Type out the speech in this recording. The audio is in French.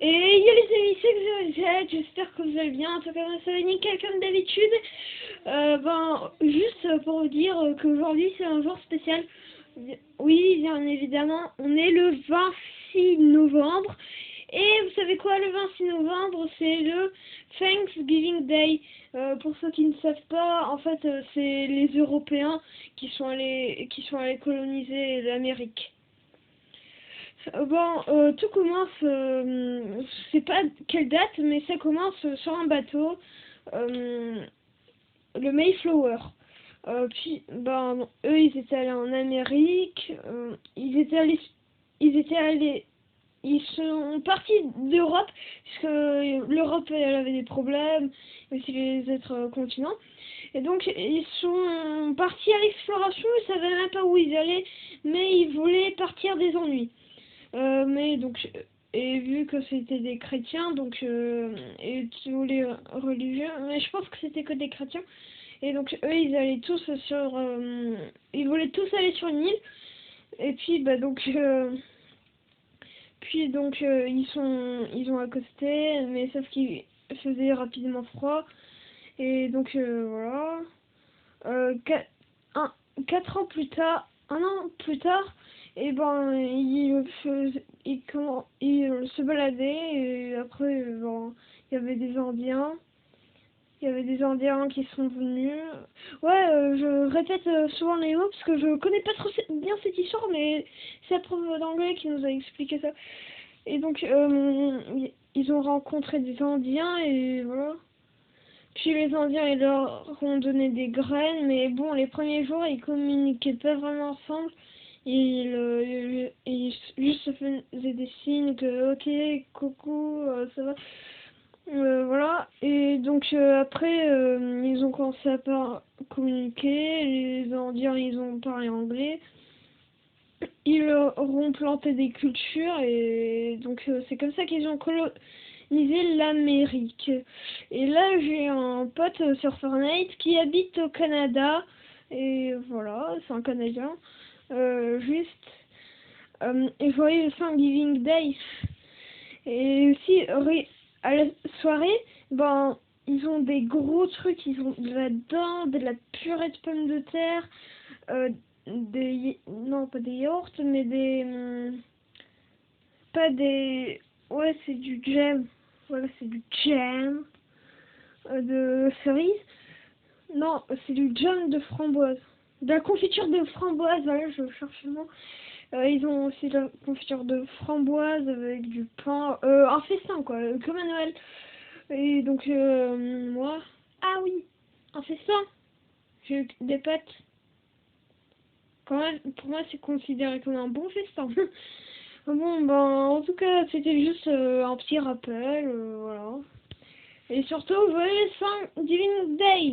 Et il y a les amis, c'est que vous êtes, j'espère que vous allez bien, en tout cas ça va nickel comme d'habitude. Juste pour vous dire qu'aujourd'hui c'est un jour spécial. Oui, bien évidemment, on est le 26 novembre. Et vous savez quoi, le 26 novembre, c'est le Thanksgiving Day. Pour ceux qui ne savent pas, en fait, c'est les Européens qui sont allés coloniser l'Amérique. Tout commence, je sais pas quelle date, mais ça commence sur un bateau, le Mayflower. Eux, ils étaient allés en Amérique, ils sont partis d'Europe, puisque l'Europe, elle avait des problèmes, aussi les autres continents. Et donc, ils sont partis à l'exploration, ils savaient même pas où ils allaient, mais ils voulaient partir des ennuis. Et vu que c'était des chrétiens, et tous les religieux, mais je pense que c'était que des chrétiens, et donc eux ils allaient tous ils voulaient tous aller sur une île, et ils ont accosté, mais sauf qu'il faisait rapidement froid, et voilà. 4 ans plus tard, un an plus tard, il se baladait et après, il y avait des Indiens. Il y avait des Indiens qui sont venus. Ouais, je répète souvent les mots parce que je connais pas trop bien cette histoire, mais c'est la prof d'anglais qui nous a expliqué ça. Et ils ont rencontré des Indiens et voilà. Puis les Indiens, ils leur ont donné des graines, mais bon, les premiers jours, ils communiquaient pas vraiment ensemble. Ils juste se faisaient des signes que, ok, coucou, ça va. Voilà. Et après, ils ont commencé à communiquer. Les Indiens, ils ont parlé anglais. Ils leur ont planté des cultures et c'est comme ça qu'ils ont colonisé l'Amérique. Et là j'ai un pote sur Fortnite qui habite au Canada et voilà, c'est un Canadien. Et je voyais le Thanksgiving Day et aussi à la soirée, ils ont des gros trucs, ils ont de la dinde, de la purée de pommes de terre, non pas des yaourts, mais pas des, ouais c'est du jam, voilà c'est du jam de cerise, non c'est du jam de framboise, de la confiture de framboise, voilà je cherche le mot. Ils ont aussi de la confiture de framboise avec du pain, un festin quoi, comme à Noël. Et moi, ah oui, un festin, j'ai eu des pâtes. Quand même, pour moi, c'est considéré comme un bon festin. En tout cas, c'était juste un petit rappel, voilà. Et surtout, joyeux Thanksgiving Day!